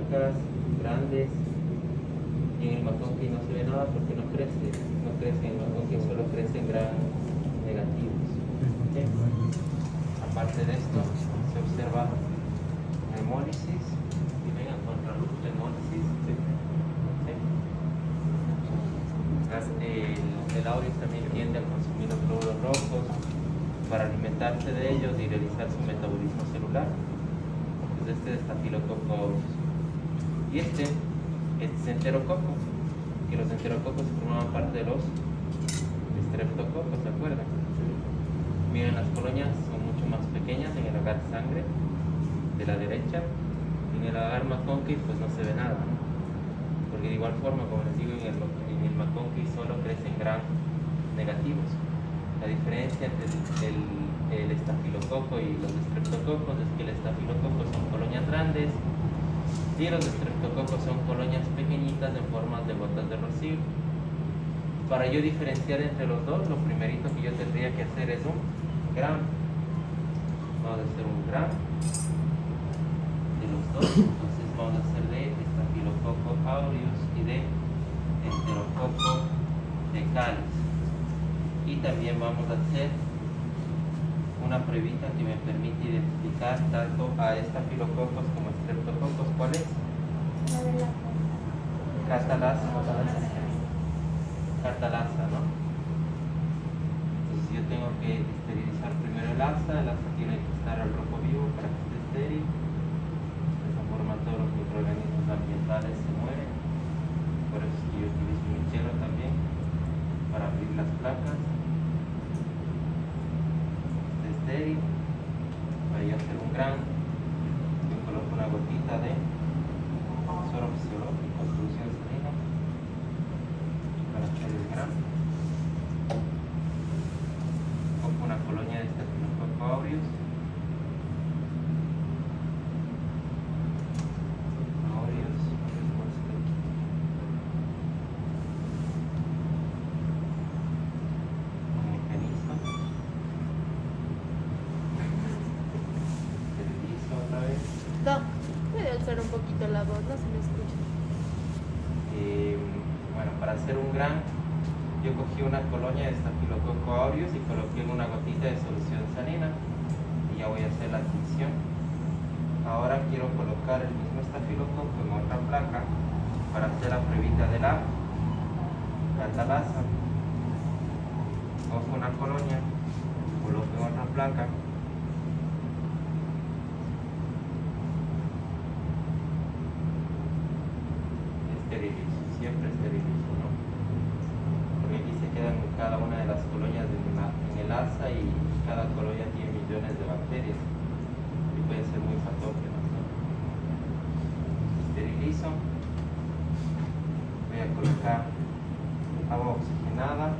blancas, grandes. Y en el McConkey no se ve nada porque no crece en el McConkey, solo crecen gram negativos. ¿Okay? Aparte de esto, se observa hemólisis, y ven a contraluz de hemólisis. ¿Okay? El aureus también tiende a consumir los glóbulos rojos para alimentarse de ellos y realizar su metabolismo celular. Entonces este es Staphylococcus aureus. Y este es enterococo, que los enterococos formaban parte de los streptococos, ¿se acuerdan? Miren, las colonias son mucho más pequeñas en el agar sangre de la derecha. En el agar McConkey pues no se ve nada, ¿no? Porque de igual forma, como les digo, en el McConkey solo crecen gram negativos. La diferencia entre el estafilococo y los streptococos es que el estafilococo son colonias grandes y los streptococos son colonias pequeñitas en forma de gotas de rocío. Para yo diferenciar entre los dos, lo primerito que yo tendría que hacer es un gram. Vamos a hacer un gram de los dos. Entonces vamos a hacer de Staphylococcus aureus y de Enterococo decalis. Y también vamos a hacer una pruebita que me permite identificar tanto a Staphylococcus como Streptococcus. ¿Cuál es? Catalasa. Catalasa, ¿no? Entonces yo tengo que esterilizar primero el asa tiene que estar al rojo vivo para que esté estéril. De esa forma todos los microorganismos ambientales se mueren. Por eso es que yo utilizo un mechero también para abrir las placas. Estéril. Para yo hacer un gram, yo coloco una gotita de suero fisiológico, solución salina, para hacer el gram. Cojo una colonia de Staphylococcus aureus. Un poquito la voz, no se me escucha. Bueno, para hacer un gram, yo cogí una colonia de Staphylococcus aureus y coloqué una gotita de solución salina y ya voy a hacer la admisión. Ahora quiero colocar el mismo estafilococo en otra placa para hacer la pruebita de la catalasa. Cojo una colonia, coloco en otra placa. Siempre esterilizo, ¿no? Porque aquí se quedan cada una de las colonias en el asa y cada colonia tiene millones de bacterias y pueden ser muy patógenas, ¿no? Esterilizo. Voy a colocar agua oxigenada.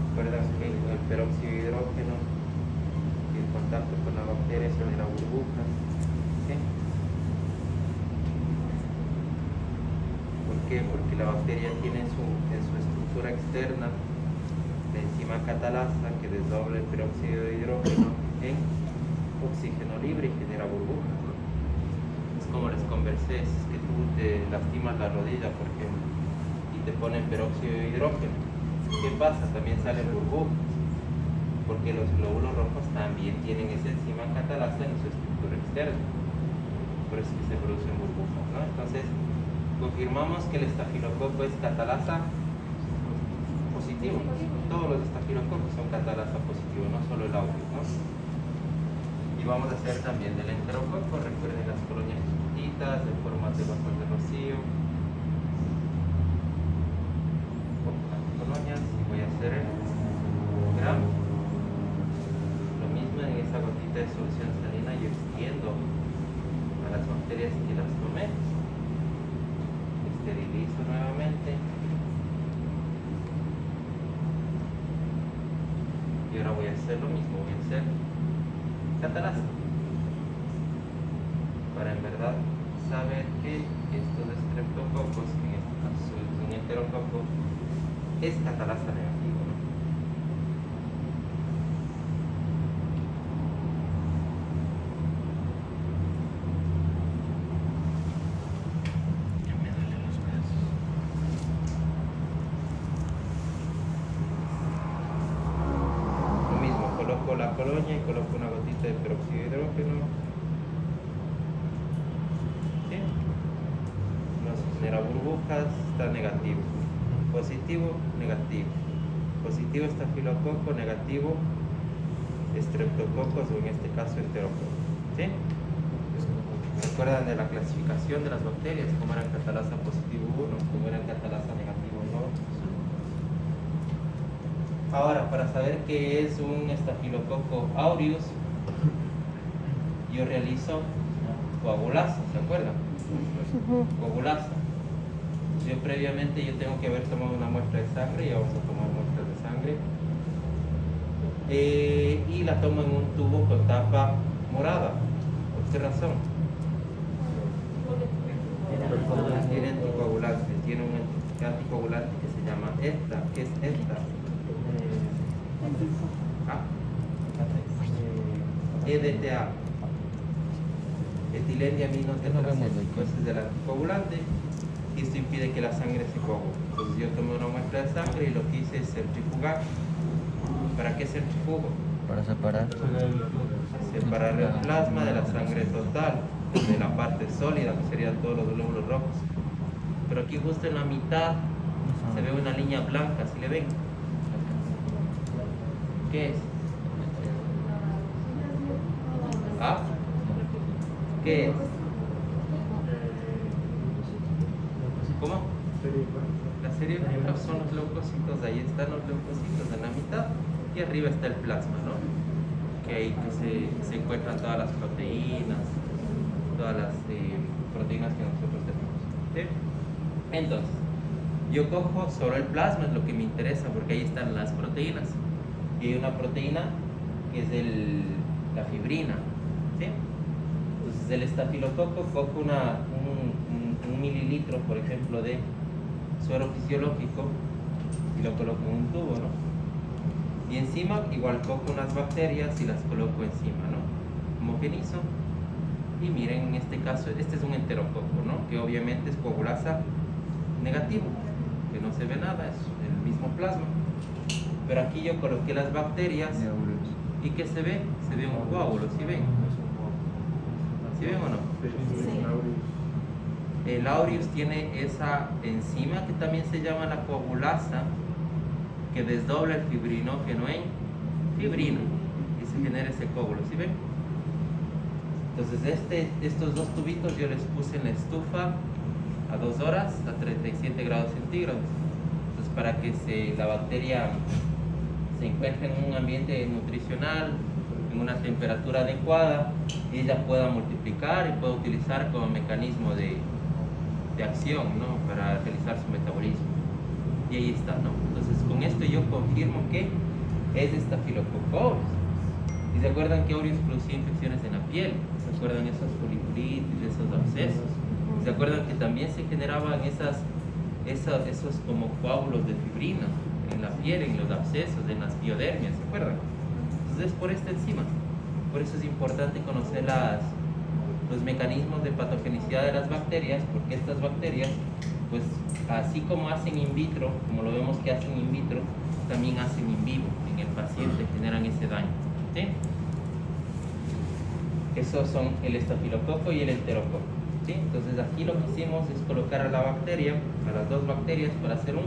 Recuerden que el peróxido de hidrógeno y el contacto con la bacteria se genera burbujas. ¿Sí? ¿Por qué? Porque la bacteria tiene en su estructura externa la enzima catalasa que desdobla el peróxido de hidrógeno en oxígeno libre y genera burbujas, ¿no? Es como les conversé, es que tú te lastimas la rodilla, por ejemplo, y te ponen peróxido de hidrógeno. ¿Qué pasa? También salen burbujas, porque los glóbulos rojos también tienen esa enzima catalasa en su estructura externa. Por eso es que se producen burbujas, ¿no? Entonces, confirmamos que el estafilococo es catalasa positivo. Todos los estafilococos son catalasa positivo, no solo el aureus, ¿no? Y vamos a hacer también del enterococo. Recuerden las colonias chiquititas de forma de gotas de rocío. Cojo las colonias y voy a hacer el gram. Lo mismo en esa gotita de solución salina y extiendo a las bacterias que las tomé. Esterilizo nuevamente y ahora voy a hacer lo mismo, voy a hacer catalasa para en verdad saber que estos streptococos, en este caso es un enterococo, es catalasa negativo, ¿no? colonia y coloco una gotita de peróxido de hidrógeno. ¿Sí? No se genera burbujas, está negativo. Positivo, negativo. Positivo estafilococo, negativo estreptococos o en este caso enterococos. ¿Sí? ¿Se acuerdan de la clasificación de las bacterias? ¿Cómo era el catalasa positivo 1? ¿Cómo era el catalasa negativo 2? Ahora, para saber qué es un estafilococo aureus, yo realizo coagulasa, ¿se acuerdan? Coagulasa. Yo previamente tengo que haber tomado una muestra de sangre, y vamos a tomar muestras de sangre. Y la tomo en un tubo con tapa morada. ¿Por qué razón? Tiene anticoagulante, tiene un anticoagulante que se llama ESTA. ¿Qué es ESTA? EDTA, etilendiaminotetraceno. Entonces es del anticoagulante y esto impide que la sangre se coagule. Entonces yo tomé una muestra de sangre y lo que hice es centrifugar. ¿Para qué centrifugo? Para separar. Separar el plasma de la sangre total, de la parte sólida, que serían todos los glóbulos rojos. Pero aquí justo en la mitad se ve una línea blanca, ¿sí le ven? ¿Qué es? ¿Ah? ¿Qué es? ¿Cómo? La serie blanca son los leucocitos, ahí están los leucocitos en la mitad y arriba está el plasma, ¿no? Que ahí se encuentran todas las proteínas, todas las proteínas que nosotros tenemos. ¿Sí? Entonces, yo cojo solo el plasma, es lo que me interesa, porque ahí están las proteínas. Y hay una proteína que es la fibrina. ¿Sí? Entonces, el estafilococo cojo un mililitro, por ejemplo, de suero fisiológico y lo coloco en un tubo, ¿no? Y encima igual cojo unas bacterias y las coloco encima, ¿no? Homogenizo. Y miren, en este caso, este es un enterococo, ¿no? Que obviamente es coagulasa negativo, que no se ve nada, es el mismo plasma. Pero aquí yo coloqué las bacterias y ¿qué se ve? Se ve un coágulo, ¿sí ven? ¿Sí ven o no? El aureus tiene esa enzima que también se llama la coagulasa, que desdobla el fibrinógeno en fibrina y se genera ese coágulo, ¿sí ven? Entonces estos dos tubitos yo les puse en la estufa a 2 horas a 37 grados centígrados. Entonces para que la bacteria se encuentre en un ambiente nutricional, en una temperatura adecuada, y ella pueda multiplicar y pueda utilizar como mecanismo de acción, ¿no? Para realizar su metabolismo. Y ahí está, ¿no? Entonces con esto yo confirmo que es Staphylococcus aureus. ¿Y se acuerdan que aureus producía infecciones en la piel? ¿Se acuerdan esos foliculitis, esos abscesos? ¿Se acuerdan que también se generaban esos como coágulos de fibrina en la piel, en los abscesos, en las piodermias? ¿Se acuerdan? Entonces es por esta enzima. Por eso es importante conocer los mecanismos de patogenicidad de las bacterias, porque estas bacterias, pues así como hacen in vitro, como lo vemos que hacen in vitro, también hacen in vivo en el paciente, generan ese daño. ¿Sí? Esos son el estafilococo y el enterococo. ¿Sí? Entonces aquí lo que hicimos es colocar a la bacteria, a las dos bacterias, para hacer un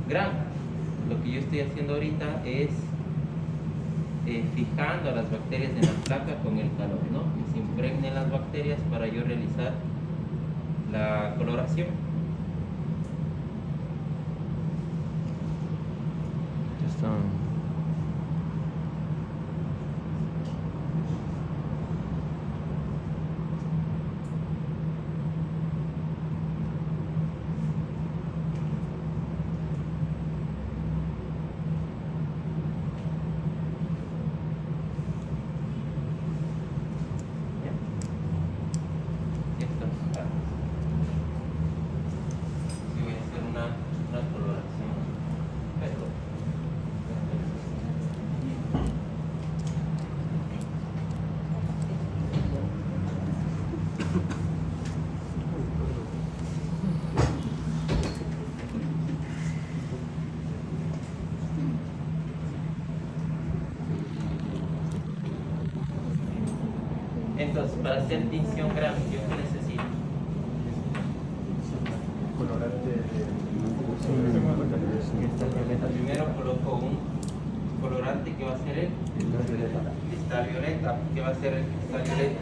gran. Lo que yo estoy haciendo ahorita es fijando a las bacterias en la placa con el calor, ¿no? Que se impregnen las bacterias para yo realizar la coloración. Ya está. Entonces, para hacer tinción gráfica, ¿qué necesito? Primero coloco un colorante que va a ser el cristal violeta. ¿Qué va a ser el cristal violeta?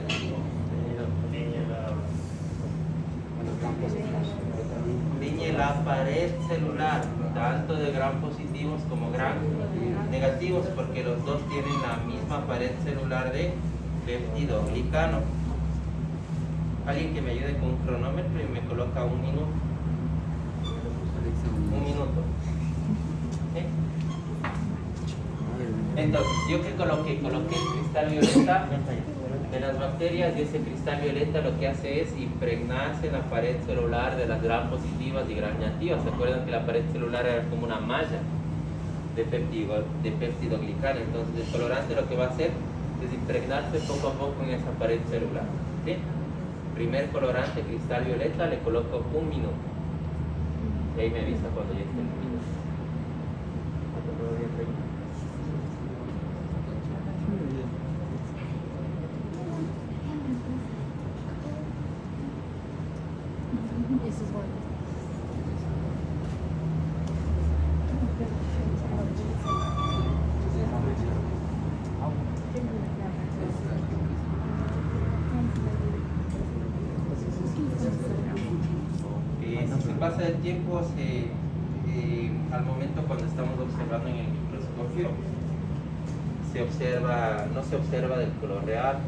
Tiñe la pared celular, tanto de gram positivos como gram negativos, porque los dos tienen la misma pared celular de peptidoglicano. Alguien que me ayude con un cronómetro y me coloca un minuto. Un minuto. ¿Sí? Entonces, yo que coloqué el cristal violeta en las bacterias, y ese cristal violeta lo que hace es impregnarse en la pared celular de las gram positivas y gram negativas. ¿Se acuerdan que la pared celular era como una malla de peptidoglicano? Entonces, el colorante lo que va a hacer es impregnarse poco a poco en esa pared celular. ¿Sí? Primer colorante, cristal violeta, le coloco un minuto. Y ahí me avisa cuando ya esté el minuto. Eso es bueno. Si se pasa el tiempo, al momento cuando estamos observando en el microscopio, no se observa del color real.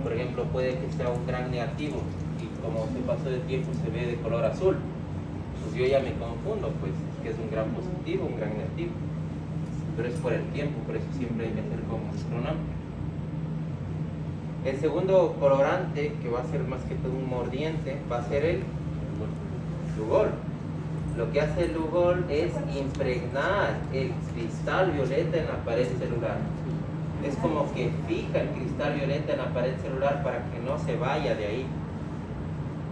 Por ejemplo, puede que sea un gran negativo y como se pasó de tiempo se ve de color azul. Pues yo ya me confundo, pues, que es un gran positivo, un gran negativo. Pero es por el tiempo, por eso siempre hay que hacer como un cronómetro. El segundo colorante, que va a ser más que todo un mordiente, va a ser el Lugol. Lo que hace el Lugol es impregnar el cristal violeta en la pared celular. Es como que fija el cristal violeta en la pared celular para que no se vaya de ahí.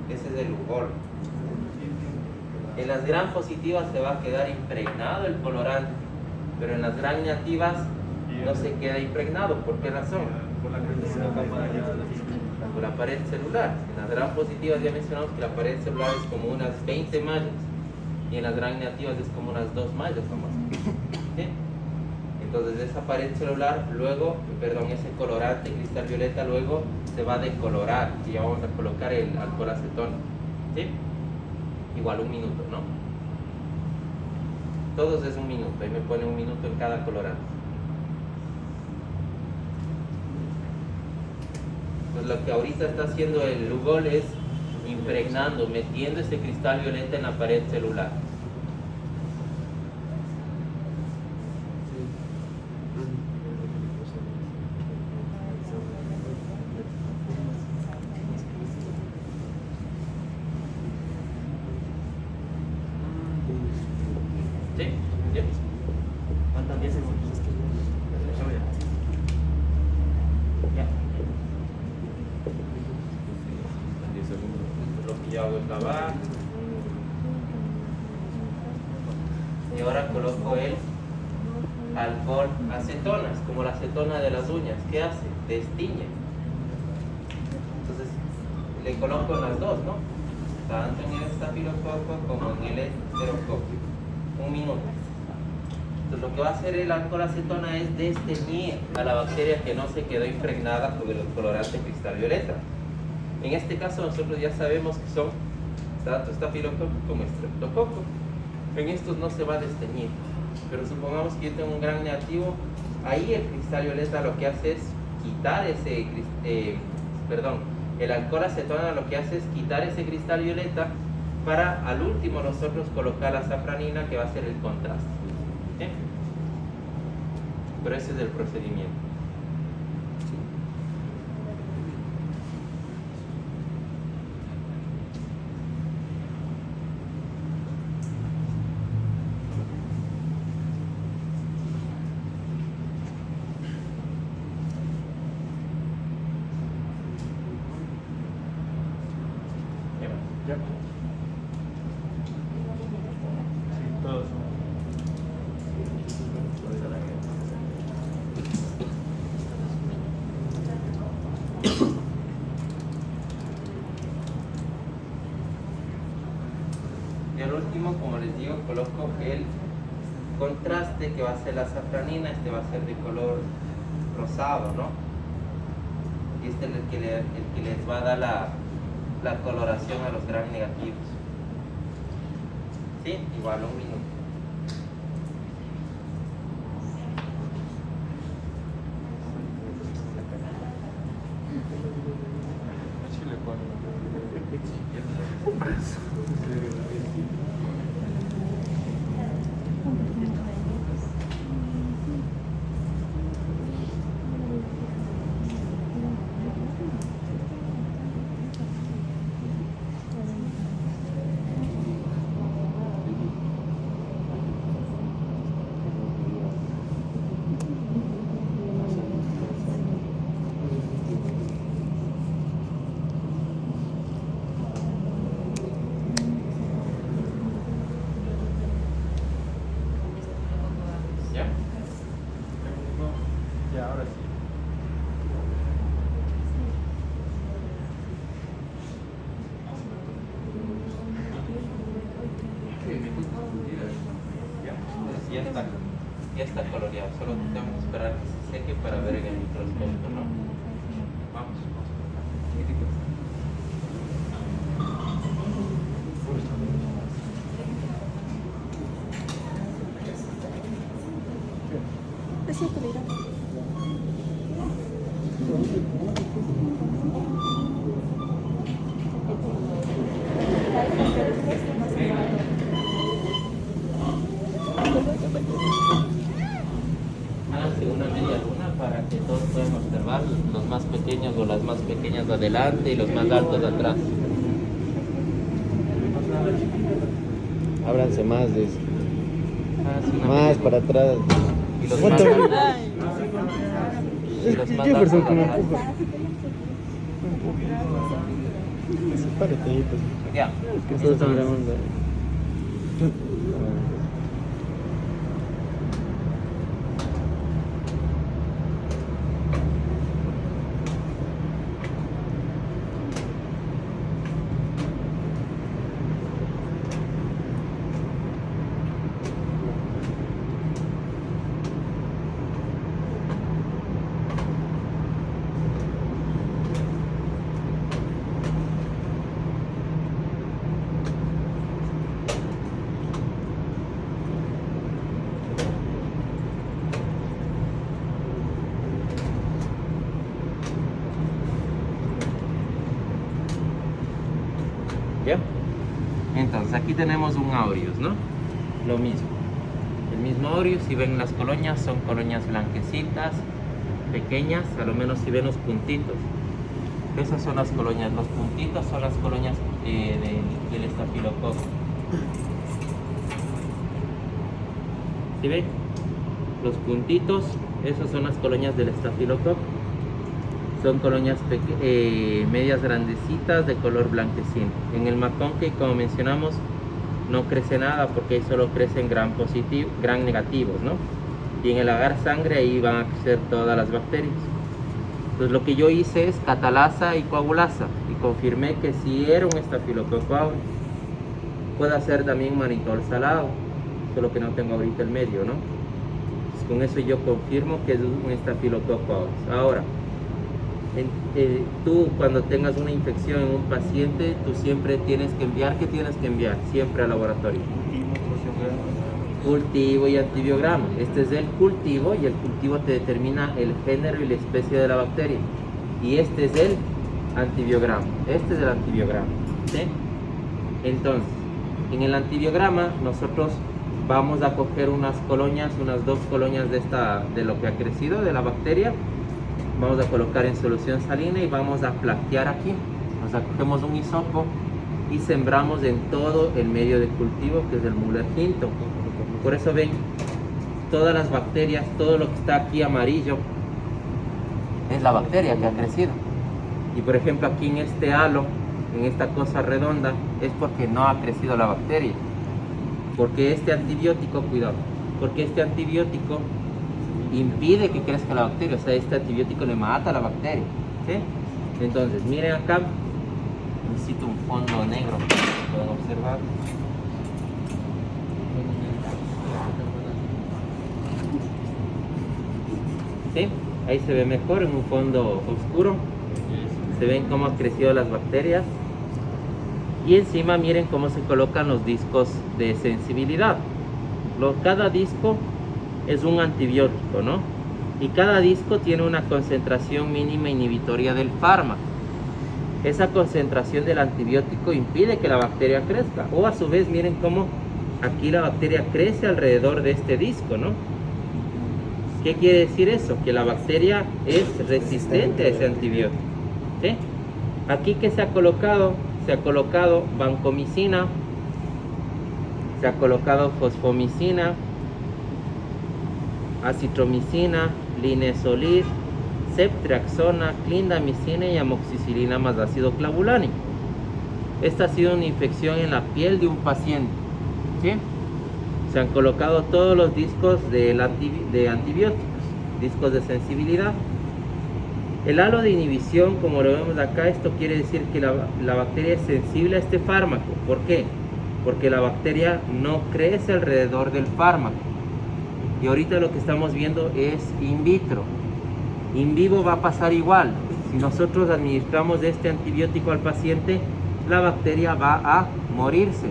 Ese es el Lugol. En las gram positivas se va a quedar impregnado el colorante, pero en las gram negativas no se queda impregnado. ¿Por qué razón? Por la pared celular. En las gram positivas ya mencionamos que la pared celular es como unas 20 mallas y en las gram negativas es como unas 2 mallas nomás. ¿Sí? Entonces esa pared celular luego, ese colorante cristal violeta luego se va a decolorar y ya vamos a colocar el alcohol acetona. ¿Sí? Igual un minuto, ¿no? Todos es un minuto, ahí me pone un minuto en cada colorante. Pues lo que ahorita está haciendo el Lugol es impregnando, metiendo ese cristal violeta en la pared celular. ¿Sí? ¿Ya? ¿Cuántas veces? Ya. 10 segundos. Lo que yo hago es lavar. Y ahora coloco el alcohol acetona, es como la acetona de las uñas. ¿Qué hace? Destiñe. Entonces le coloco en las dos, ¿no? Tanto en el estafilococo como en el enterococo. Un minuto. Entonces lo que va a hacer el alcohol acetona es desteñir a la bacteria que no se quedó impregnada con el colorante cristal violeta. En este caso nosotros ya sabemos que son tanto estafilococo como estreptococo. En estos no se va a desteñir, pero supongamos que yo tengo un gran negativo, ahí el cristal violeta lo que hace es quitar el alcohol acetona lo que hace es quitar ese cristal violeta para al último nosotros colocar la safranina que va a ser el contraste. ¿Sí? Pero ese es el procedimiento. Ya. Sí, todos. último, como les digo, coloco el contraste que va a ser la safranina. Este va a ser de color rosado, ¿no? Y este es el que les va a dar la coloración a los gram negativos. ¿Sí? Igual, un minuto. ¿Ya? Ya, ahora sí. Ya está coloreado, solo tenemos que esperar que se seque para ver en el microscopio, ¿no? Vamos. Háganse una media luna para que todos puedan observar, los más pequeños o las más pequeñas de adelante y los más altos de atrás. Ábranse más de eso. Háganse una Más media para luna. atrás. Y los ¿Cuánto? más Es los que más Jefferson altos que me atrás. empuja. Párate ahí, pues. Ya. Es que solo están Entonces, grabando. ¿Ya? Entonces aquí tenemos un aureus, ¿no? Lo mismo. El mismo aureus, si ven las colonias, son colonias blanquecitas, pequeñas, a lo menos si ven los puntitos. Esas son las colonias, los puntitos son las colonias del estafilococo. ¿Sí ven? Los puntitos, esas son las colonias del estafilococo. Son colonias medias grandecitas de color blanquecino. En el McConkey, como mencionamos, no crece nada porque ahí solo crecen gram negativos, ¿no? Y en el agar sangre ahí van a crecer todas las bacterias. Entonces lo que yo hice es catalasa y coagulasa y confirmé que si era un estafilococo aureus. Puede ser también manitol salado, solo que no tengo ahorita el medio, ¿no? Entonces, con eso yo confirmo que es un estafilococo aureus. Ahora, tú cuando tengas una infección en un paciente, tú siempre tienes que enviar, ¿qué tienes que enviar? Siempre al laboratorio. Cultivo y antibiograma. Este es el cultivo y el cultivo te determina el género y la especie de la bacteria. Y este es el antibiograma. Este es el antibiograma. ¿Sí? Entonces, en el antibiograma nosotros vamos a coger unas colonias, unas 2 colonias de lo que ha crecido de la bacteria. Vamos a colocar en solución salina y vamos a plaquear aquí. O sea, cogemos un hisopo y sembramos en todo el medio de cultivo, que es el Müller-Hinton. Por eso ven, todas las bacterias, todo lo que está aquí amarillo, es la bacteria que ha crecido. Y por ejemplo aquí en este halo, en esta cosa redonda, es porque no ha crecido la bacteria. Porque este antibiótico, cuidado, porque este antibiótico impide que crezca la bacteria, o sea, este antibiótico le mata a la bacteria, ¿sí? Entonces, miren acá, necesito un fondo negro, pueden observar. ¿Sí? Ahí se ve mejor en un fondo oscuro. Se ven cómo han crecido las bacterias. Y encima miren cómo se colocan los discos de sensibilidad. Cada disco es un antibiótico, ¿no? Y cada disco tiene una concentración mínima inhibitoria del fármaco. Esa concentración del antibiótico impide que la bacteria crezca. O a su vez miren cómo aquí la bacteria crece alrededor de este disco, ¿no? ¿Qué quiere decir eso? Que la bacteria es resistente a ese antibiótico. ¿Sí? Aquí que se ha colocado vancomicina, se ha colocado fosfomicina, acitromicina, linezolid, ceftriaxona, clindamicina y amoxicilina más ácido clavulánico. Esta ha sido una infección en la piel de un paciente. ¿Sí? Se han colocado todos los discos de antibióticos, discos de sensibilidad. El halo de inhibición, como lo vemos acá, esto quiere decir que la bacteria es sensible a este fármaco. ¿Por qué? Porque la bacteria no crece alrededor del fármaco. Y ahorita lo que estamos viendo es in vitro. In vivo va a pasar igual. Si nosotros administramos este antibiótico al paciente, la bacteria va a morirse,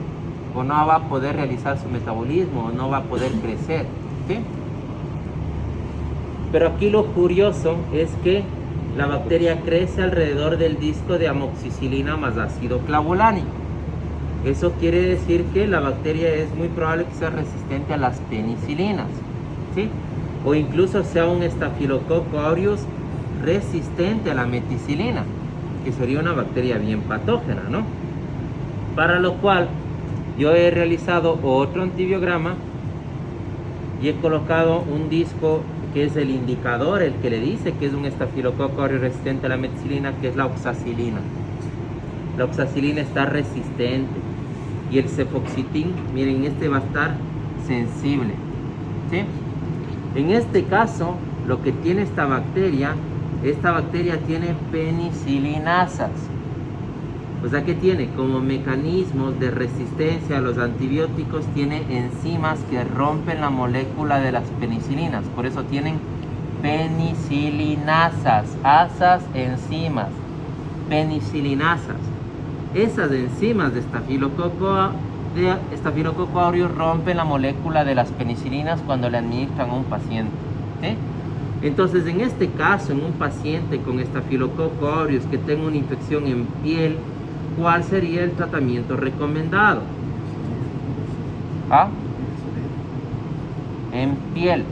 o no va a poder realizar su metabolismo, o no va a poder crecer. ¿Sí? Pero aquí lo curioso es que la bacteria crece alrededor del disco de amoxicilina más ácido clavulánico. Eso quiere decir que la bacteria es muy probable que sea resistente a las penicilinas, ¿sí? O incluso sea un Staphylococcus aureus resistente a la meticilina, que sería una bacteria bien patógena, ¿no? Para lo cual yo he realizado otro antibiograma y he colocado un disco que es el indicador, el que le dice que es un Staphylococcus aureus resistente a la meticilina, que es la oxacilina. La oxacilina está resistente. Y el cefoxitin, miren, este va a estar sensible. ¿Sí? En este caso, lo que tiene esta bacteria tiene penicilinasas. O sea que tiene como mecanismos de resistencia a los antibióticos, tiene enzimas que rompen la molécula de las penicilinas. Por eso tienen penicilinasas, enzimas, penicilinasas. Esas enzimas de Staphylococcus aureus rompen la molécula de las penicilinas cuando le administran a un paciente. ¿Sí? Entonces, en este caso, en un paciente con Staphylococcus aureus que tenga una infección en piel, ¿cuál sería el tratamiento recomendado? ¿Ah? En piel.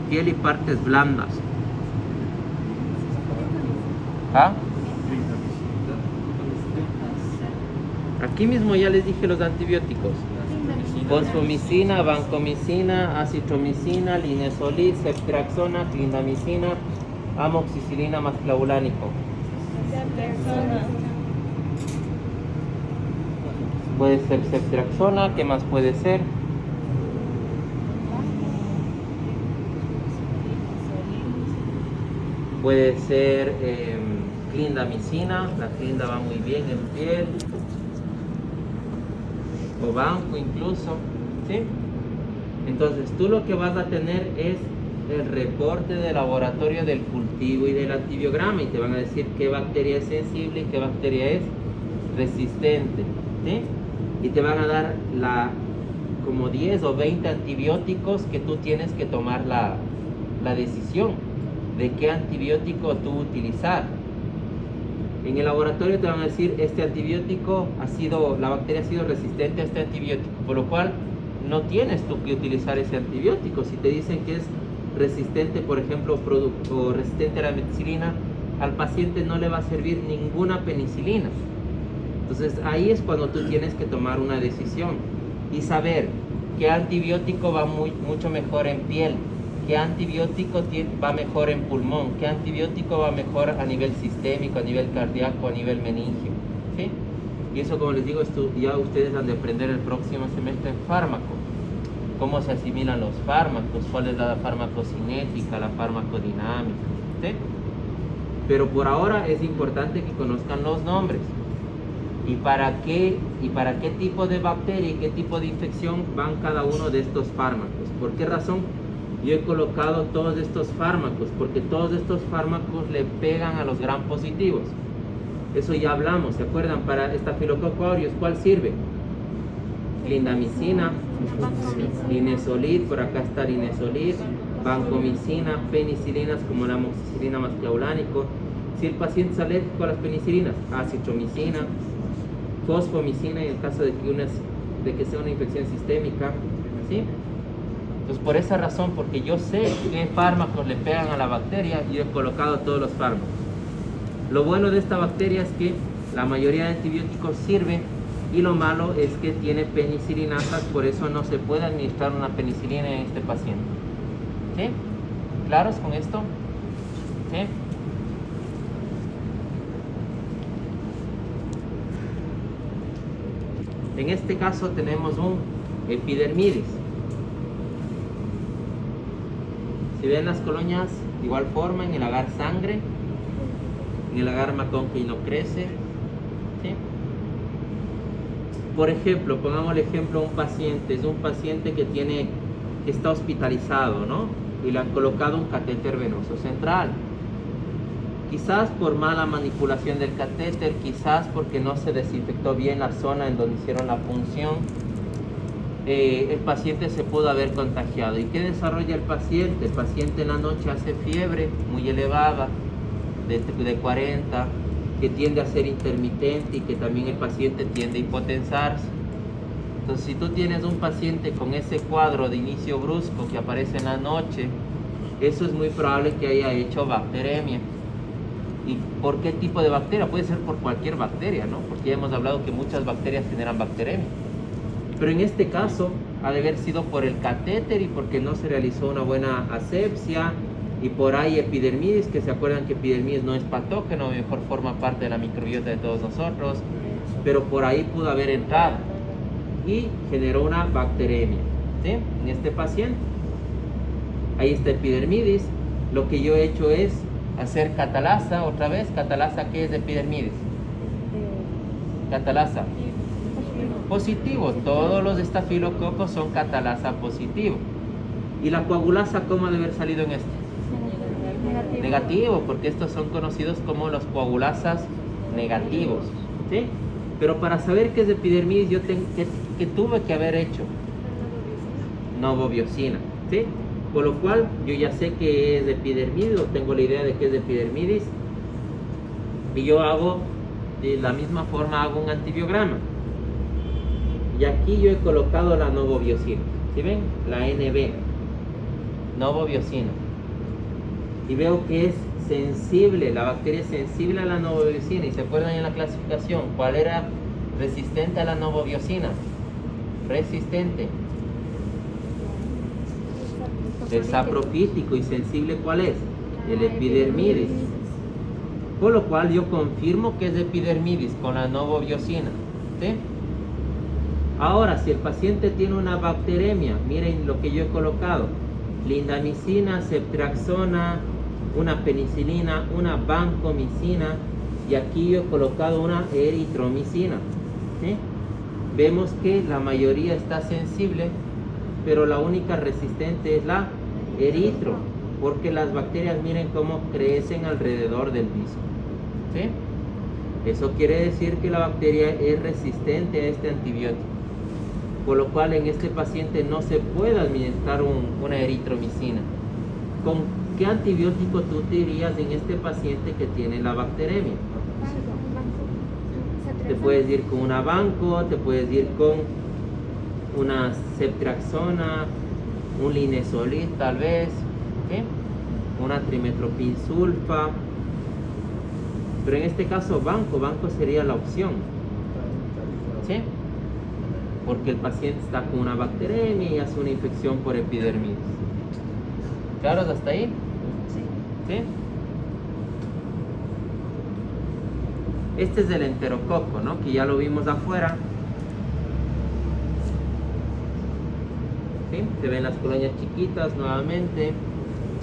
Piel y partes blandas. ¿Ah? Aquí mismo ya les dije los antibióticos: fosfomicina, vancomicina, acitromicina, linezolid, ceftriaxona, clindamicina, amoxicilina más clavulánico. Puede ser ceftriaxona, ¿qué más puede ser? Puede ser clindamicina, la clinda va muy bien en piel. O banco incluso, ¿sí? Entonces tú lo que vas a tener es el reporte de laboratorio del cultivo y del antibiograma, y te van a decir qué bacteria es sensible y qué bacteria es resistente, ¿sí? Y te van a dar como 10 o 20 antibióticos que tú tienes que tomar la decisión de qué antibiótico tú utilizar. En el laboratorio te van a decir, este antibiótico la bacteria ha sido resistente a este antibiótico, por lo cual no tienes tú que utilizar ese antibiótico. Si te dicen que es resistente, por ejemplo, o resistente a la meticilina, al paciente no le va a servir ninguna penicilina. Entonces ahí es cuando tú tienes que tomar una decisión y saber qué antibiótico va mucho mejor en piel, qué antibiótico va mejor en pulmón, qué antibiótico va mejor a nivel sistémico, a nivel cardíaco, a nivel meningio, ¿sí? Y eso, como les digo, ya ustedes han de aprender el próximo semestre en fármaco. Cómo se asimilan los fármacos, cuál es la farmacocinética, la farmacodinámica, ¿sí? Pero por ahora es importante que conozcan los nombres. ¿Y para qué tipo de bacteria y qué tipo de infección van cada uno de estos fármacos? ¿Por qué razón? yo he colocado todos estos fármacos, porque todos estos fármacos le pegan a los gram positivos. Eso ya hablamos, ¿se acuerdan? Para Staphylococcus aureus, ¿cuál sirve? Clindamicina, linezolid, por acá está linezolid, vancomicina, penicilinas como la amoxicilina más claulánico. Si el paciente es alérgico a las penicilinas, acitromicina, fosfomicina en el caso de que sea una infección sistémica, ¿sí? Entonces por esa razón, porque yo sé qué fármacos le pegan a la bacteria, yo he colocado todos los fármacos. Lo bueno de esta bacteria es que la mayoría de antibióticos sirven, y lo malo es que tiene penicilinasas, por eso no se puede administrar una penicilina en este paciente. ¿Sí? ¿Claros con esto? ¿Sí? En este caso tenemos un epidermidis. Si ven las colonias, de igual forma, en el agar sangre, en el agar macón-que no crece. ¿Sí? Por ejemplo, pongamos el ejemplo de un paciente. Es un paciente que está hospitalizado, ¿no? Y le han colocado un catéter venoso central. Quizás por mala manipulación del catéter, quizás porque no se desinfectó bien la zona en donde hicieron la punción, el paciente se pudo haber contagiado. ¿Y qué desarrolla el paciente? El paciente en la noche hace fiebre muy elevada, de 40, que tiende a ser intermitente y que también el paciente tiende a hipotensarse. Entonces, si tú tienes un paciente con ese cuadro de inicio brusco que aparece en la noche, eso es muy probable que haya hecho bacteremia. ¿Y por qué tipo de bacteria? Puede ser por cualquier bacteria, ¿no? Porque ya hemos hablado que muchas bacterias generan bacteremia. Pero en este caso ha de haber sido por el catéter y porque no se realizó una buena asepsia, y por ahí epidermidis, que se acuerdan que epidermidis no es patógeno, mejor forma parte de la microbiota de todos nosotros, pero por ahí pudo haber entrado y generó una bacteremia, ¿sí? En este paciente. Ahí está epidermidis. Lo que yo he hecho es hacer catalasa otra vez. ¿Catalasa qué es de epidermidis? Catalasa positivo. Todos los estafilococos son catalasa positivo. ¿Y la coagulasa cómo debe haber salido en este? Negativo, porque estos son conocidos como los coagulasas negativos, ¿sí? Pero para saber qué es de epidermidis, yo que tuve que haber hecho novobiosina, ¿sí? Por lo cual yo ya sé que es de epidermidis, o tengo la idea de que es de epidermidis, y yo hago de la misma forma, hago un antibiograma, y aquí yo he colocado la novobiosina, ¿sí ven? La NB, novobiosina, y veo que es sensible, la bacteria es sensible a la novobiosina. Y se acuerdan en la clasificación, ¿cuál era resistente a la novobiosina? Resistente. El saprofítico. ¿Y sensible cuál es? El epidermidis. Por lo cual yo confirmo que es de epidermidis con la novobiosina, ¿sí? Ahora, si el paciente tiene una bacteremia, miren lo que yo he colocado: lindamicina, ceftriaxona, una penicilina, una vancomicina, y aquí yo he colocado una eritromicina, ¿sí? Vemos que la mayoría está sensible, pero la única resistente es la eritro, porque las bacterias, miren cómo crecen alrededor del disco, ¿sí? Eso quiere decir que la bacteria es resistente a este antibiótico, por lo cual en este paciente no se puede administrar una eritromicina. ¿Con qué antibiótico tú te irías en este paciente que tiene la bacteremia? Te puedes ir con una vanco, te puedes ir con una ceftriaxona, un linezolid tal vez, ¿sí? Una trimetoprim-sulfa, pero en este caso vanco sería la opción, ¿sí? Porque el paciente está con una bacteremia y hace una infección por epidermidis. ¿Claros hasta ahí? Sí. Este es del enterococo, ¿no? Que ya lo vimos afuera. ¿Sí? Se ven las colonias chiquitas nuevamente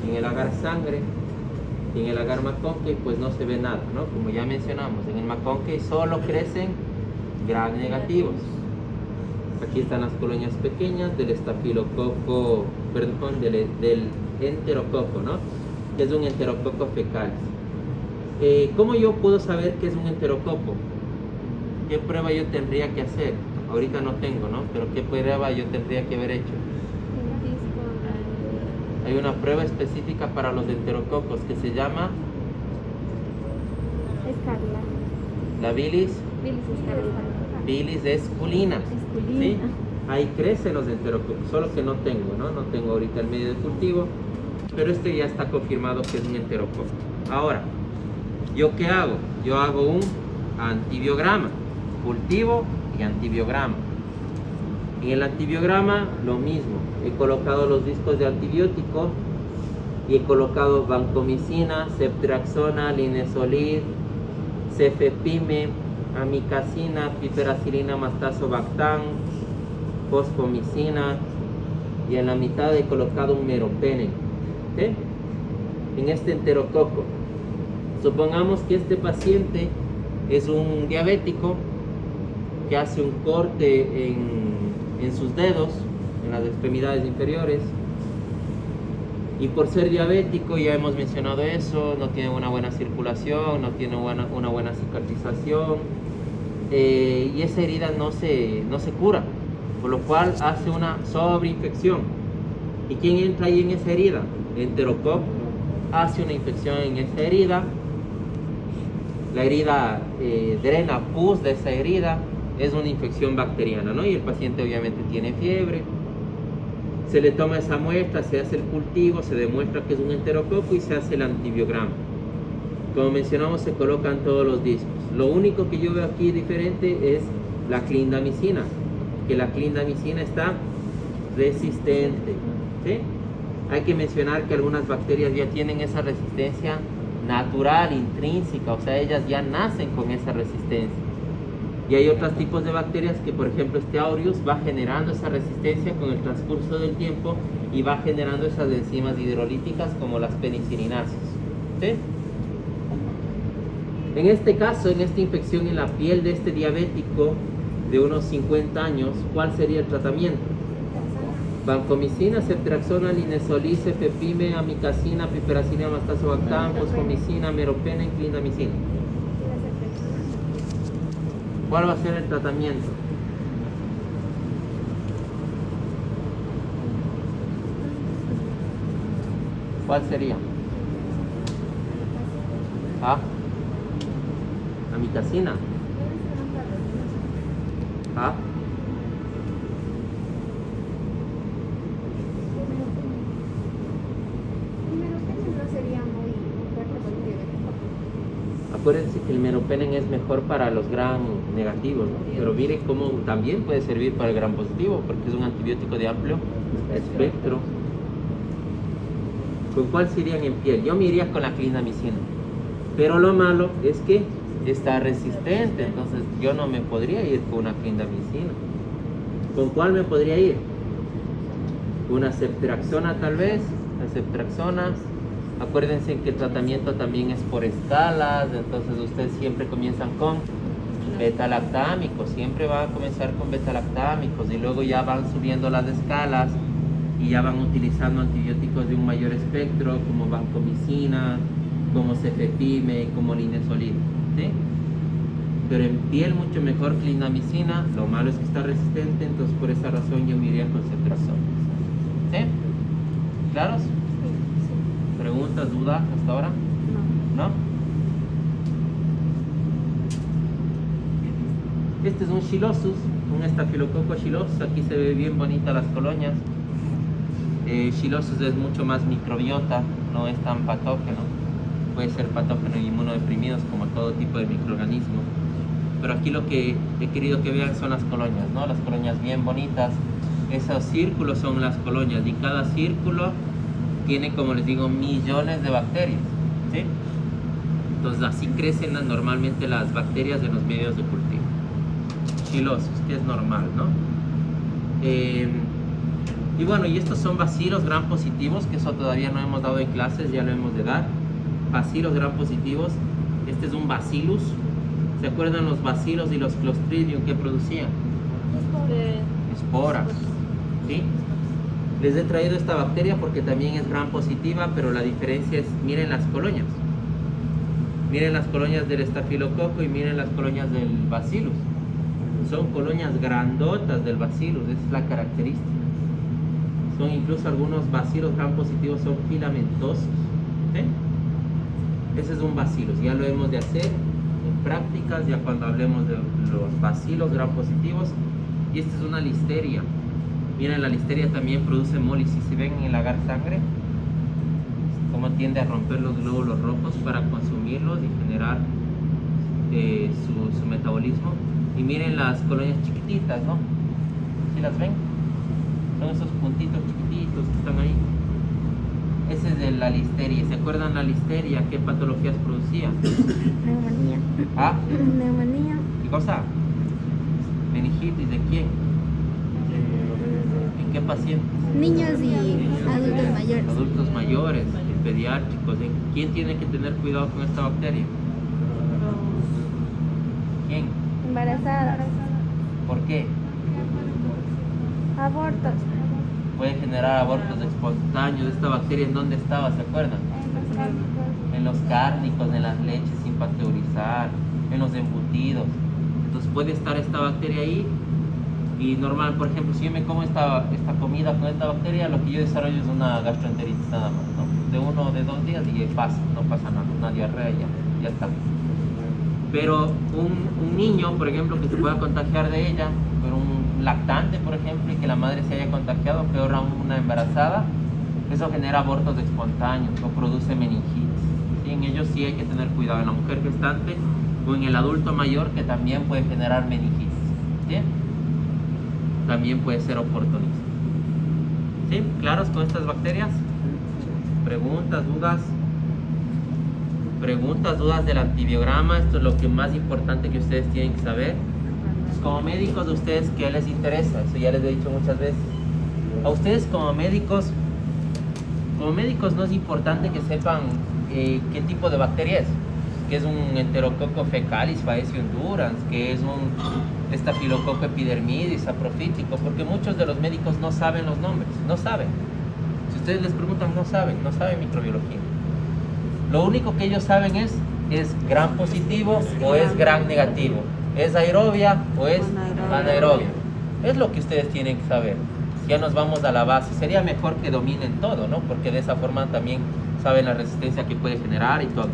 en el agar sangre, y en el agar McConkey pues no se ve nada, ¿no? Como ya mencionamos, en el McConkey solo crecen gram negativos. Aquí están las colonias pequeñas del estafilococo, perdón, del enterococo, ¿no? Que es un enterococo fecalis. ¿Cómo yo puedo saber que es un enterococo? ¿Qué prueba yo tendría que hacer? Ahorita no tengo, ¿no? Pero ¿qué prueba yo tendría que haber hecho? Hay una prueba específica para los enterococos que se llama Escarla. la bilis Bilis escarla. bilis esculina. ¿Sí? Ahí crecen los enterococos, solo que no tengo, ¿no? No tengo ahorita el medio de cultivo, pero este ya está confirmado que es un enterococo. Ahora, ¿yo qué hago? Yo hago un antibiograma, cultivo y antibiograma. En el antibiograma lo mismo, he colocado los discos de antibiótico y he colocado vancomicina, ceftriaxona, linezolid, cefepime, amicacina, piperacilina, mastazobactam, fosfomicina, y en la mitad he colocado un meropenem. ¿Sí? En este enterococo. Supongamos que este paciente es un diabético que hace un corte en sus dedos, en las extremidades inferiores, y por ser diabético, ya hemos mencionado eso, no tiene una buena circulación, no tiene una buena cicatrización, y esa herida no se cura, por lo cual hace una sobreinfección. ¿Y quién entra ahí en esa herida? El enterococo hace una infección en esa herida, la herida drena pus de esa herida, es una infección bacteriana, ¿no? Y el paciente obviamente tiene fiebre, se le toma esa muestra, se hace el cultivo, se demuestra que es un enterococo y se hace el antibiograma. Como mencionamos, se colocan todos los discos. Lo único que yo veo aquí diferente es la clindamicina, que la clindamicina está resistente, ¿sí? Hay que mencionar que algunas bacterias ya tienen esa resistencia natural, intrínseca, o sea, ellas ya nacen con esa resistencia. Y hay otros tipos de bacterias que, por ejemplo, este aureus va generando esa resistencia con el transcurso del tiempo y va generando esas enzimas hidrolíticas como las penicilinases. ¿Sí? En este caso, en esta infección en la piel de este diabético de unos 50 años, ¿cuál sería el tratamiento? Vancomicina, ceftriaxona, linezolid, cefepime, amicacina, piperacilina, mastazobactam, fosfomicina, meropenem, clindamicina. ¿Cuál va a ser el tratamiento? ¿Cuál sería? ¿Ah? Amicacina. ¿Ah? Acuérdense que el meropenem es mejor para los gram negativos, ¿no? Pero mire cómo también puede servir para el gram positivo, porque es un antibiótico de amplio espectro. ¿Con cuál se irían en piel? Yo me iría con la clindamicina, pero lo malo es que está resistente, entonces yo no me podría ir con una clindamicina. ¿Con cuál me podría ir? Una ceftriaxona tal vez, la ceftriaxona. Acuérdense que el tratamiento también es por escalas, entonces ustedes siempre comienzan con beta-lactámicos, siempre van a comenzar con beta-lactámicos y luego ya van subiendo las escalas y ya van utilizando antibióticos de un mayor espectro como vancomicina, como cefepime, como linezolid, ¿sí? Pero en piel mucho mejor clindamicina, lo malo es que está resistente, entonces por esa razón yo me iría con ceftriaxona. ¿Sí? ¿Claros? ¿Preguntas, dudas hasta ahora? No. ¿No? Este es un Shilosus, un estafilococo Shilosus. Aquí se ve bien bonita las colonias. Shilosus es mucho más microbiota, no es tan patógeno. Puede ser patógeno y inmunodeprimidos como todo tipo de microorganismo. Pero aquí lo que he querido que vean son las colonias, ¿no? Las colonias bien bonitas. Esos círculos son las colonias y cada círculo tiene, como les digo, millones de bacterias, ¿sí? Entonces así crecen normalmente las bacterias en los medios de cultivo. Shilosus, que es normal, ¿no? Y bueno, y estos son bacilos gram positivos, que eso todavía no hemos dado en clases, ya lo hemos de dar. Bacilos gram positivos. Este es un bacillus. ¿Se acuerdan los bacilos y los clostridium que producían? esporas, ¿sí? Les he traído esta bacteria porque también es gram positiva, pero la diferencia es, miren las colonias. Miren las colonias del estafilococo y miren las colonias del bacillus. Son colonias grandotas del bacillus, esa es la característica. Son incluso algunos bacilos gram positivos son filamentosos, ¿sí? Ese es un bacillus, ya lo hemos de hacer en prácticas, ya cuando hablemos de los bacilos gram positivos. Y esta es una listeria. Miren, la listeria también produce hemólisis. Si ven en el agar sangre, cómo tiende a romper los glóbulos rojos para consumirlos y generar su metabolismo. Y miren las colonias chiquititas, ¿no? ¿Sí las ven? Son esos puntitos chiquititos que están ahí. Ese es de la listeria. ¿Se acuerdan la listeria? ¿Qué patologías producía? Neumonía. ¿Ah? Neumonía. ¿Qué cosa? ¿Meningitis de quién? ¿En qué pacientes? Niños y adultos mayores. Adultos mayores, en pediátricos. ¿En quién tiene que tener cuidado con esta bacteria? ¿Quién? Embarazadas. ¿Por qué? Abortos. Puede generar abortos espontáneos. Esta bacteria, ¿en dónde estaba? ¿Se acuerdan? En los cárnicos, en las leches sin pasteurizar, en los embutidos. Entonces puede estar esta bacteria ahí. Y normal, por ejemplo, si yo me como esta comida con esta bacteria, lo que yo desarrollo es una gastroenteritis nada más, ¿no? De 1 o de 2 días y pasa, no pasa nada, una diarrea ya está. Pero un niño, por ejemplo, que se pueda contagiar de ella, pero un lactante, por ejemplo, y que la madre se haya contagiado, peor aún una embarazada, eso genera abortos espontáneos o produce meningitis. ¿Sí? En ellos sí hay que tener cuidado, en la mujer gestante o en el adulto mayor, que también puede generar meningitis. ¿Sí? También puede ser oportunista. ¿Sí? ¿Claros con estas bacterias? ¿Preguntas, dudas? Preguntas, dudas del antibiograma. Esto es lo que más importante que ustedes tienen que saber. Pues como médicos, ¿a ustedes qué les interesa? Eso ya les he dicho muchas veces. A ustedes como médicos no es importante que sepan qué tipo de bacteria es. Que es un Enterococcus fecalis faeciundurans, que es un Staphylococcus epidermidis saprofítico, porque muchos de los médicos no saben los nombres, no saben. Si ustedes les preguntan, no saben microbiología. Lo único que ellos saben es gram positivo o es gram negativo, es aerobia o es anaerobia. Es lo que ustedes tienen que saber. Ya nos vamos a la base. Sería mejor que dominen todo, ¿no? Porque de esa forma también saben la resistencia que puede generar y todo.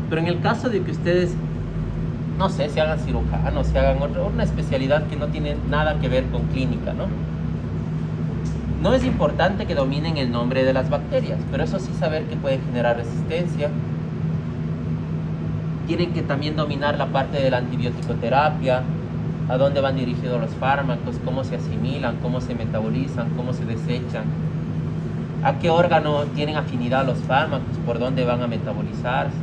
Pero en el caso de que ustedes, no sé, se hagan cirujanos, se hagan una especialidad que no tiene nada que ver con clínica, ¿no? No es importante que dominen el nombre de las bacterias, pero eso sí saber que pueden generar resistencia. Tienen que también dominar la parte de la antibioticoterapia, a dónde van dirigidos los fármacos, cómo se asimilan, cómo se metabolizan, cómo se desechan, a qué órgano tienen afinidad los fármacos, por dónde van a metabolizarse.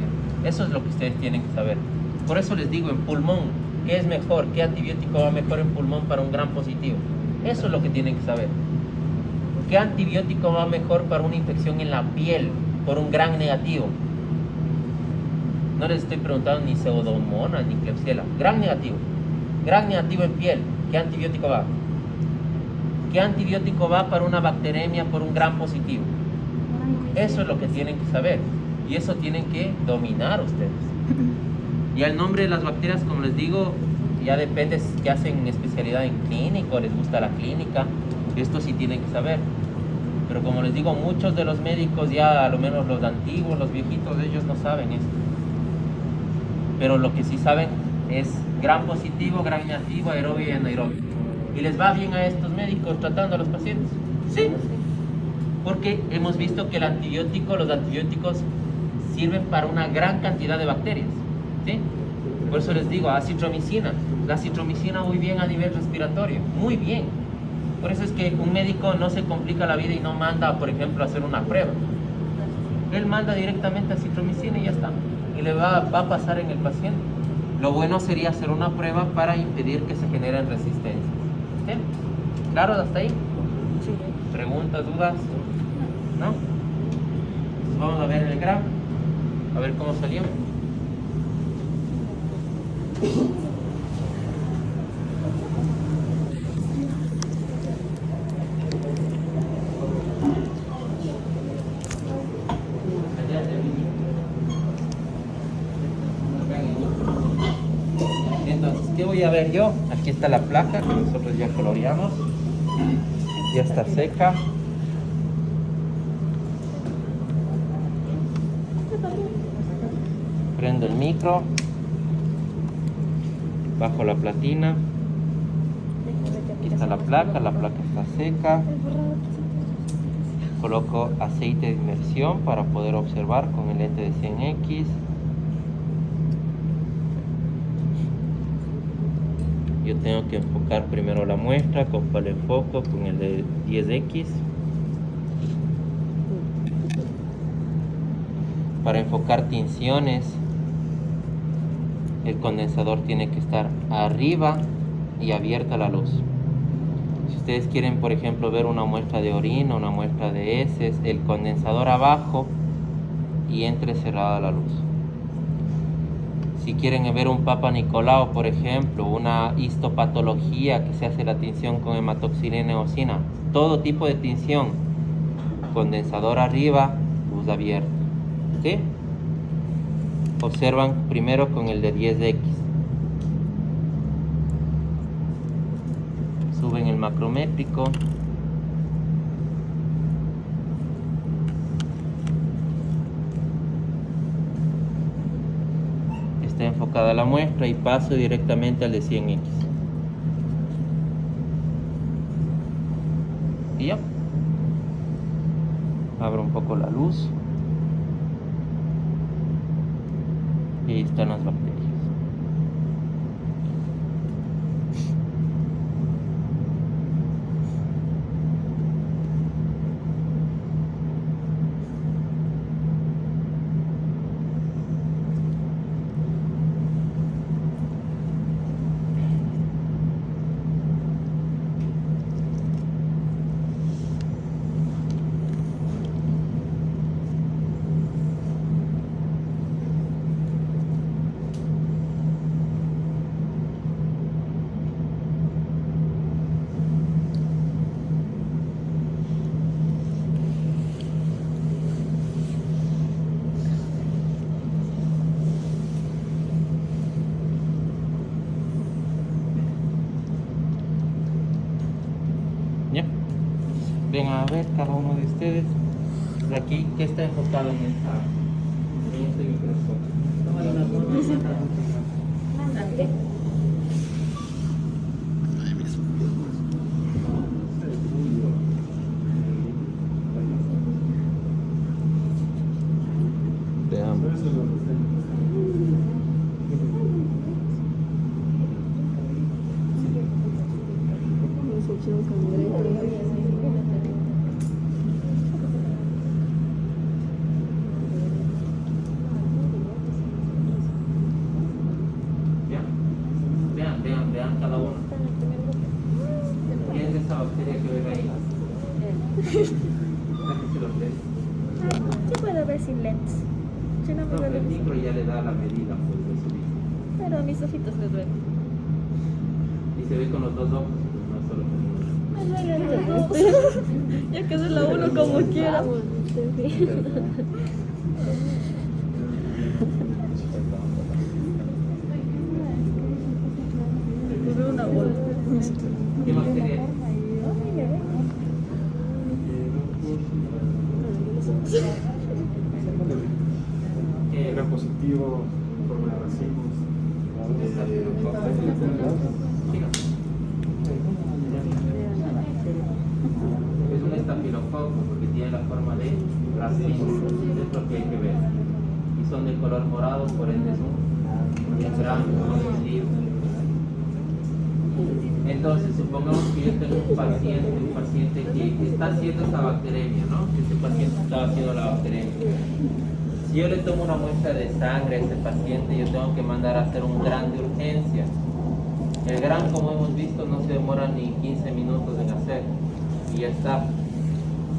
Eso es lo que ustedes tienen que saber. Por eso les digo, en pulmón, ¿qué es mejor? ¿Qué antibiótico va mejor en pulmón para un gram positivo? Eso es lo que tienen que saber. ¿Qué antibiótico va mejor para una infección en la piel por un gram negativo? No les estoy preguntando ni pseudomonas ni Klebsiella. Gram negativo. Gram negativo en piel. ¿Qué antibiótico va? ¿Qué antibiótico va para una bacteremia por un gram positivo? Eso es lo que tienen que saber. Y eso tienen que dominar ustedes. Y el nombre de las bacterias, como les digo, ya depende si hacen especialidad en clínico, les gusta la clínica. Esto sí tienen que saber. Pero como les digo, muchos de los médicos, ya a lo menos los antiguos, los viejitos, ellos no saben esto. Pero lo que sí saben es gram positivo, gram negativo, aerobio y anaerobio. ¿Y les va bien a estos médicos tratando a los pacientes? Sí. Porque hemos visto que los antibióticos sirven para una gran cantidad de bacterias. ¿Sí? Por eso les digo, acitromicina. La acitromicina muy bien a nivel respiratorio, muy bien. Por eso es que un médico no se complica la vida y no manda, por ejemplo, a hacer una prueba. Él manda directamente acitromicina y ya está. Y le va a pasar en el paciente. Lo bueno sería hacer una prueba para impedir que se generen resistencias. ¿Sí? ¿Claro hasta ahí? Sí. ¿Preguntas, dudas? ¿No? Entonces vamos a ver el grafo. A ver cómo salió. voy a ver yo. Aquí está la placa que nosotros ya coloreamos. Ya está seca. Prendo el micro. Bajo la platina. Aquí está la placa está seca. Coloco aceite de inmersión para poder observar con el lente de 100x. Yo tengo que enfocar primero la muestra. ¿Con cuál enfoco? Con el de 10x. Para enfocar tinciones, el condensador tiene que estar arriba y abierta la luz. Si ustedes quieren, por ejemplo, ver una muestra de orina, una muestra de heces, el condensador abajo y entrecerrada la luz. Si quieren ver un Papa Nicolau, por ejemplo, una histopatología que se hace la tinción con hematoxilina y eosina, todo tipo de tinción, condensador arriba, luz abierta. ¿Sí? Observan primero con el de 10x. Suben el macrométrico. Está enfocada la muestra y paso directamente al de 100x. Y ya. Abro un poco la luz. Y ahí están las bacterias. ¿Ya? Ven a ver cada uno de ustedes. De aquí, ¿qué está enfocado en este microscopio? Veamos. Vean cada uno. ¿Quién es esa bacteria que ven ahí? ¿Se lo ves? Sí puedo ver sin lentes. Si no me No, duele el mis- micro ya le da la medida pues, de su vista. Pero a mis ojitos les duele. Y se ve con los dos ojos, pues, no solo con uno. Me duelen los dos. Ya que se la uno como quiera. Tuve una bola. ¿Qué bacteria es? Era positivo, forma de racimos. Es un estafilococo porque tiene la forma de racimo. Es lo que hay que ver. Y son de color morado, por ende es un gran positivo. Entonces, supongamos que yo tengo un paciente que está haciendo esta bacteremia, ¿no? Que este paciente estaba haciendo la bacteremia. Si yo le tomo una muestra de sangre a ese paciente, yo tengo que mandar a hacer un gran de urgencia. El gran, como hemos visto, no se demora ni 15 minutos en hacer. Y ya está.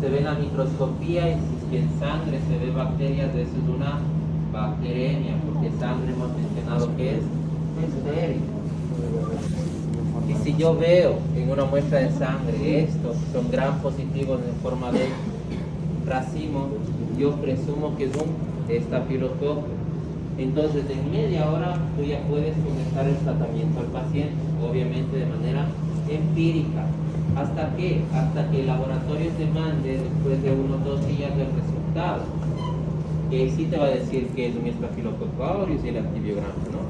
Se ve en la microscopía y si en sangre se ve bacterias, eso es una bacteremia, porque sangre hemos mencionado que es estéril. Y si yo veo en una muestra de sangre esto, son gran positivos en forma de racimo, yo presumo que es un estafilococo. Entonces, en media hora tú ya puedes comenzar el tratamiento al paciente, obviamente de manera empírica. ¿Hasta qué? Hasta que el laboratorio te mande después de 1 o 2 días del resultado. Que ahí sí te va a decir que es un Staphylococcus aureus y el antibiograma, ¿no?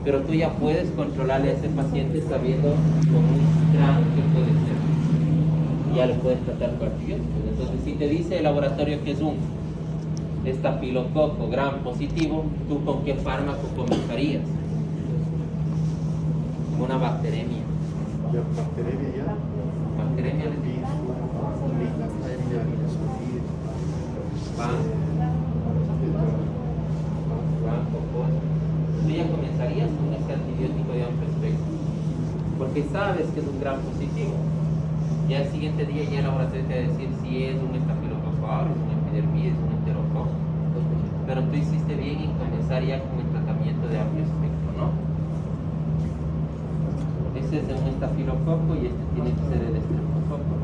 Pero tú ya puedes controlarle a ese paciente sabiendo con un gramo que puede ser. Ya le puedes tratar con antibióticos. Entonces, si te dice el laboratorio que es un estafilococo gram positivo, ¿tú con qué fármaco comenzarías? Una bacteremia. Ya, bacteremia ya. Bacteremia les digo. Tú ya comenzarías con ese antibiótico de amplio espectro, porque sabes que es un gram positivo. Ya el siguiente día ya el laboratorio te va a decir si es un estafilococo aureus, un epidermidis, un enterococo. Pero tú hiciste bien en comenzar ya con el tratamiento de amplio espectro, ¿no? Ese es de un estafilococo y este tiene que ser el estreptococo.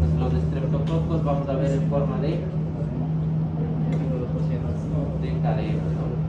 Entonces los estreptococos vamos a ver en forma de cadena, ¿no?